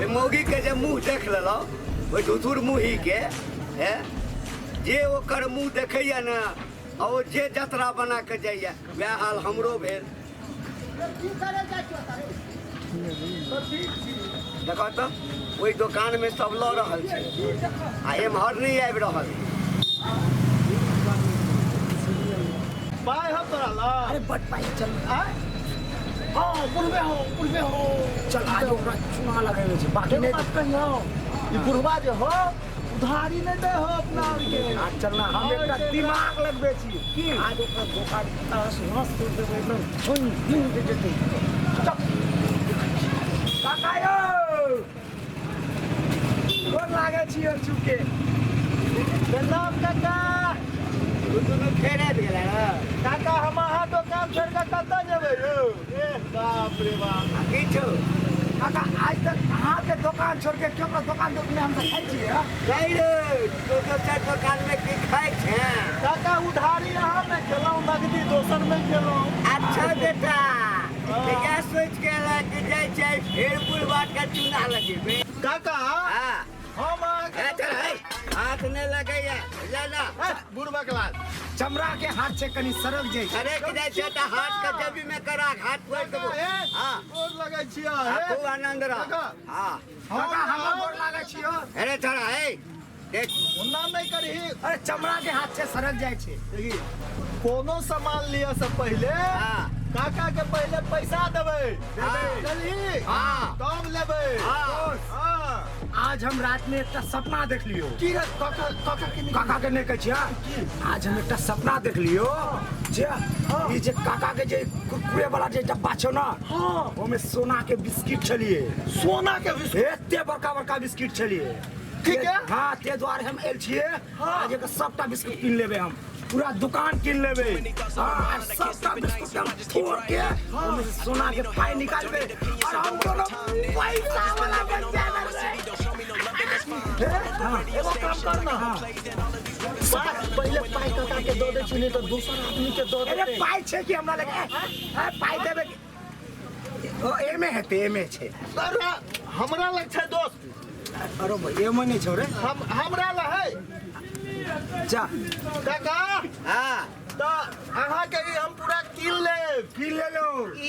मौगी के जे मुँह देख लेलहुँ ओहि धुतुर मुँही के जे ओकर मुँह देखैया ने और जे जतरा बना के जाइया वएह हाल हमरो भेल। देखो तो ओहि दुकान में सब लऽ रहल छै आ एम्हर नहीं आबि रहल। पाय हम तोरा ला अरे बट पाई चल हाँ पुरबे हो चल आज ओकरा चुना लगावे छै बाकी नहीं बात कहियो ई बुढ़वा जे हो उधारी नहीं दे हो अपना के आज चलना हम एकटा दिमाग लगबे छी की आज ओकरा धोखा तास नस कर देबै एकदम छोइन दिन के जेतै काका यौ गोर लागे छी और चुके प्रणाम काका दुनू फेरे गेलै ने काका हम अहाँ दुकान छोड़ के कतऽ जेबै यौ ए बाप रे बाप की छौ काका आज तक अहाँ के दुकान छोड़ के केकरो दुकान में हम सब खाइ छियै नहीं रे तो दोसर दुकान में की खाइ छै। काका उधारी अहाँ में खेलौं नगदी दोसर में खेलौं। अच्छा बेटा क्या सोच के ला कि जाय छै फेर बुढ़वा के चूना लगेबे काका हां हम चल है हाथ ने लगैया ला बुढ़वा के लाल चमड़ा के हाथ से कनी सरक जाय अरे कि जाय छै त हाथ के जबी में करा हाथ फोड़ देबो। हां गोर लगै छियै खूब आनंद रह। हां काका हम गोर लागे छियो अरे थोड़ा है देख उन्ना नहीं करही अरे चमड़ा के हाथ से सरक जाय छै देखी कोनो सामान लिया से पहले हां काका के पहले पैसा देबै हाँ। चलही हाँ। तब लेबै हाँ। हाँ। आज हम रात में एक सपना देख लियो की रे काका काका के नहीं कह छियै आज हम एक सपना देख लियो जे ई जे काका के जे कुरकुरे वाला जे डब्बा छौ ना हाँ। ओमे सोना के बिस्किट छलिए सोना के एते बड़का बड़का बिस्किट छलिए ठीक है। हाँ ते द्वारे हम एल छिए आज एक सबटा बिस्कुट किन लेबे हम पूरा दुकान किन लेबे हाँ सबटा बिस्कुट हम फोड़ के ओमे से सोना के पाई निकालबे और हम दोनों पैसा वाला बन जाबे हाँ एगो काम करना पहले पाई काका के दो दे छी तो दूसरा आदमी के दो अरे दे पाई छे कि हमरा लगे पाई देबे ओ एमे हेते एमे छे अरे हमरा लग छै दोस्त अरे भाई एमे नहीं छौ रे हमरा लग है जा काका हां तो अहाँ के ई हम पूरा किन लेब की ले लो ई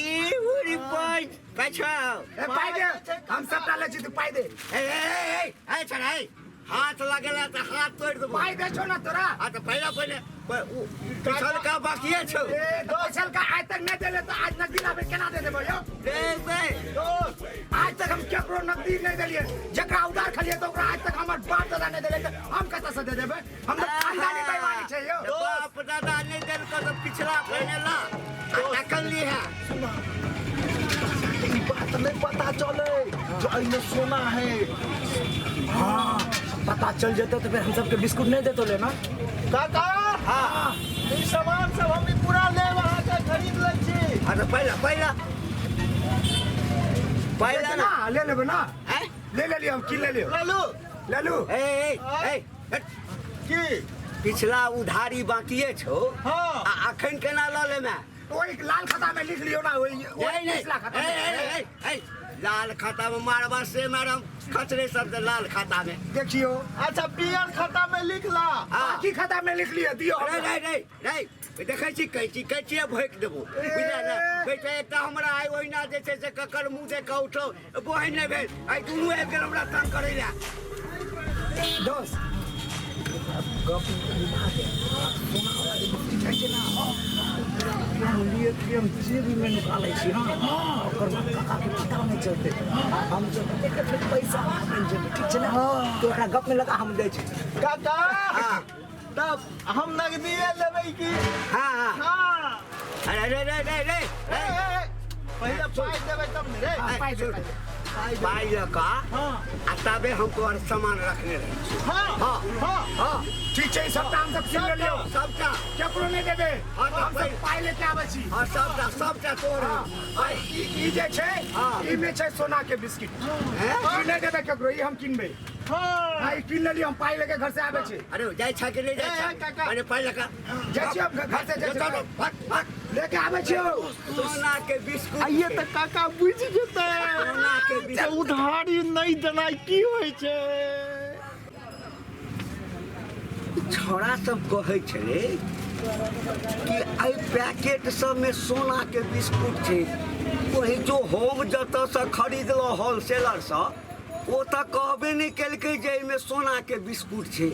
उरी पाई पाछा ए पाई दे हम सबटा ले छी तू पाई दे ए चल है हाथ लगेला त हाथ तोड़ देबो। पाई दे छौ ना तोरा हां तो पहले पिछल का बाकी छौ ए दोसल का आज तक नहीं देले तो आज नकदी लाबे केना दे देबो यो दे दोस्त आज तक हम केकरो नकदी नहीं देलिए जकरा उधार खलिए तो ओकरा आज तक हमर बाप दादा नहीं देले तो हम कत से दे देबे हम तो खानदानी बेईमानी छै यो बाप दादा नहीं देल को तो पिछला पहले ला अकल ली है ई बात नहीं पता चले जो इनमें सोना है। हां पता चल जेते तो फिर हम सब के बिस्कुट नहीं देतो लेना काका हां ई सामान सब हम पूरा लेब अहाँ के खरीद लै छी। अरे पहला ना ले लेबे ना हैं ले लियो हम किन ले लियो ले लू ए की पिछला उधारी बाकी छौ हाँ। अखन केना ल ले मैं ओई लाल खाता में लिख लियो ना ओई पिछला खाता में लाल खाता में मारवा से मैडम खचरे सब लाल खाता में देखियो अच्छा पीएल खाता में लिख ला बाकी खाता में लिख लियो दियो नहीं देखै छी कहै भोक देबो बुझला ना बेटा एकटा हमरा आइ ओहिना जे छै से ककर मुंह देख के उठो बहन नहि भेल आइ दुनू एक गेल हमरा तंग करै ला दोस्त गप हम जेब में निकाले छी हां ओकर बाद काका के पता नहीं चलते हम जब पैसा बन जेबे ठीक छै ना तो ओकरा गप में लगा हम दे छी काका तब हम नगदी लेबै की हां हां अरे पहले पाई देबै तब ने रे पाई दे पाई लका हां तबे हम तोहर सामान रखने रही हां ठीक छै सबटा हम सब किन लियो सबटा केकरो नहीं देबे हाँ, हम सब पाई लेके आबै छी और सबटा तोहर ई जे छै ई में छै सोना के बिस्किट हैं ई नहीं देबे केकरो ई हम किनबे हां ई किन लियो हम पाई लेके घर से आबै छी अरे जाय छा के नहीं जाय छा काका। अरे पाई लका जाइ छी हम घर से जाइ छी चलो फट लेके आवे छियो सोना के बिस्कुट आइए छै। तो काका बुझ जेतै सोना के जे बिस्कुट उधारी नहीं देनाइ की होइ छै। छोड़ा सब कहै छलै कि एहि पैकेट सबमे सोना के बिस्कुट छै। वही जो हम जतऽसँ खरीदलहुँ होलसेलरसँ ओ तऽ कहबे नहि केलकै जे एहिमे सोना के बिस्कुट छै।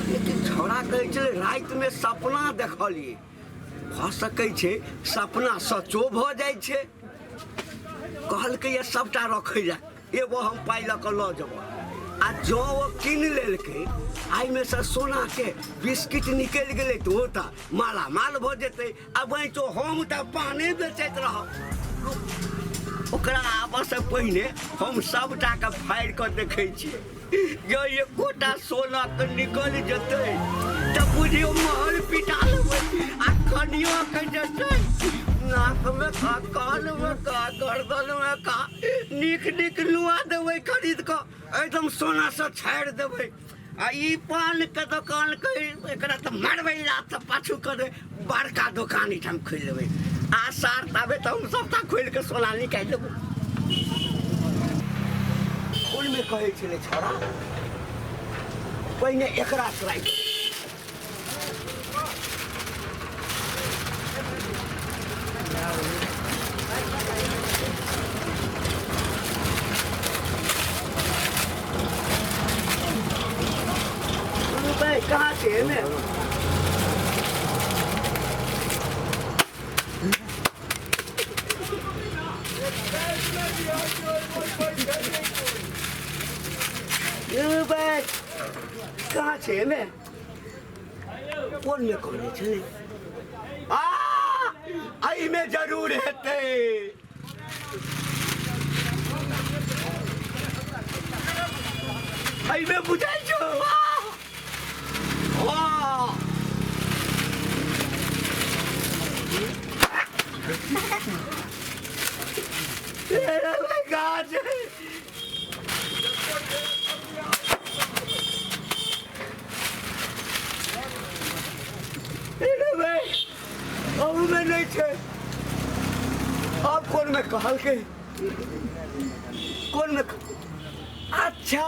लेकिन छोड़ा कहै छलै रातिमे सपना देखलियै। भऽ सकै छै सपना सचो भऽ जाइ छै। कहलकै ये सबटा रखै लए एगो हम पाइ लऽ कऽ लऽ जेबै। आ जँ ओ कीन लेलकै एहिमे से सोना के बिस्किट निकलि गेलै तऽ ओ तऽ मालामाल भऽ जेतै। आ बचो हम तऽ पाने बेचैत रहब। ओकरा आबऽसँ पहिने हम सबटाके फाड़ि कऽ देखै छियै। जँ एकोटा सोना के निकलि जेतै तऽ बुझियौ महल पिटा लेबै। आ कनियो के जे छै नाकमे का कानमे का गर्दनमे का नीक नीक लुआ देबै खरीद कऽ एकदम सोनासँ छाड़ि देबै। आ ई पानके दोकान एकरा तऽ मारबै लात पाछू कर बड़का दोकान एहिठाम खोलि लेबै। आ सार ताबे तऽ हम सबटा खोलि कऽ सोना निकालि देबै। ओहिमे कहै छलै छोड़ा पहिने एकरा ट्राइ कर। भाई कहाँ से है मैं? भाई कहाँ से है मैं? कौन में कौन है? आई में जरूर हेते। आई में बुझाई छो। में नहीं थे। अब कौन में कहल के कौन में अच्छा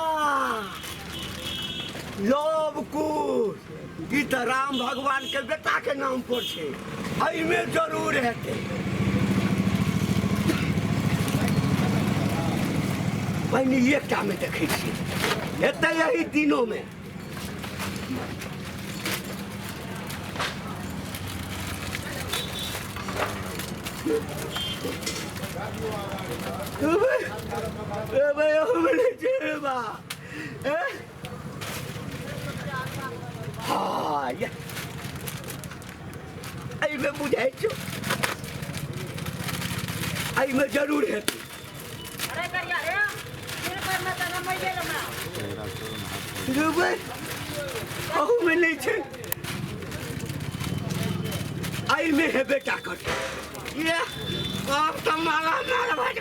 लव कुश ई तो राम भगवान के बेटा के नाम पर छे। एहि में जरूर हेते। पहिने एकटा में देखै छी हेतै यही तीनों में। में बुझाई छो आई में जरूर है। में नहीं छे आई में है बेटा कर ये अब तो माला नाल भज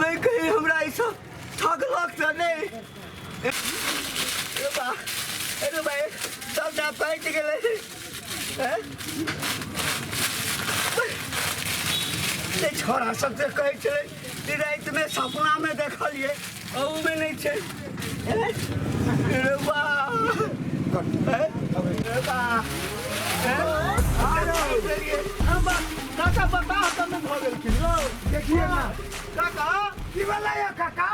भाई कहीं हमरा ऐसा ठगलक तो नहीं। अरे भाई सबटा पैट गेलै। छोरा सब से कहै छलै राति में सपना में देखलिए ओहू में नहीं छे। काका बता तब भ गेलखिन यौ। देखिए ना काका की बोला ये काका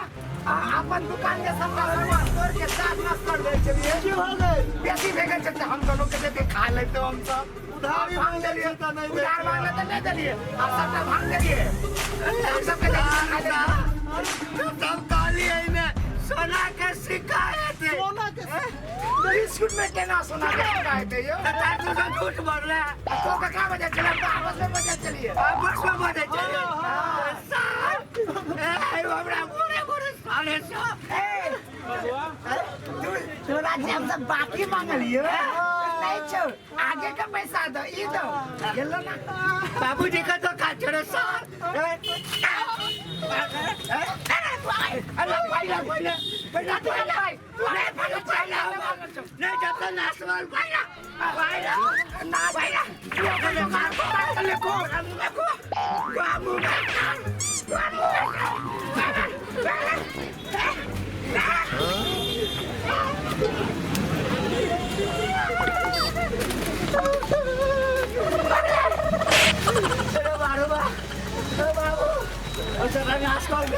अपन दुकान के सबका सामान तोड़ के साथ नष्ट कर दे चलिए। की हो गई? बेसी भेगल चलते हम दोनों के देके खा लेते हम सब। उधारी भांग मांगे दिए तो नहीं उधार मांगे तो नहीं दिए अब सबका भांग दिए हम सबके सब काली है में सोना के शिकायत है। सोना के बिस्कुट में केना सोना के शिकायत है यो तू तो झूठ बोल रहा है। तो का वजह चला आपस में वजह चलिए आपस में बने चले हमरा बुरे बुरे साले सब तोरा से हम सब बाकी मांगलिए नहीं छो आगे का पैसा दो ये दो गेलो ना बाबूजी का दुकान छोड़ो सर अल्लाह पाइला पाइला पैसा तो भाई नहीं पाइला नहीं जाता नासवाल भाईला ना पाइला ले को बाबू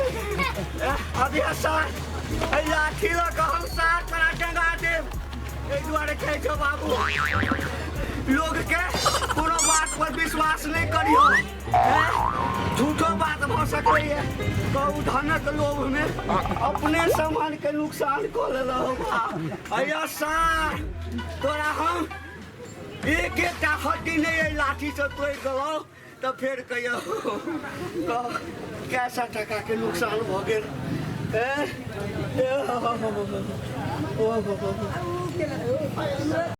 अभी सर लाठी लगा हम साथ करा टंगा देव एक दुआरे कहे छो बाबू लोग के कोनो बात पर विश्वास नहीं करियो झूठो बात हो सके है कहू धनक लोभ में अपने सामान के नुकसान कर रहो अया सर तोरा हम एक हड्डी नहीं है लाठी से तोड़ गलो तो फिर कहियो कैसा टका के नुकसान हो गए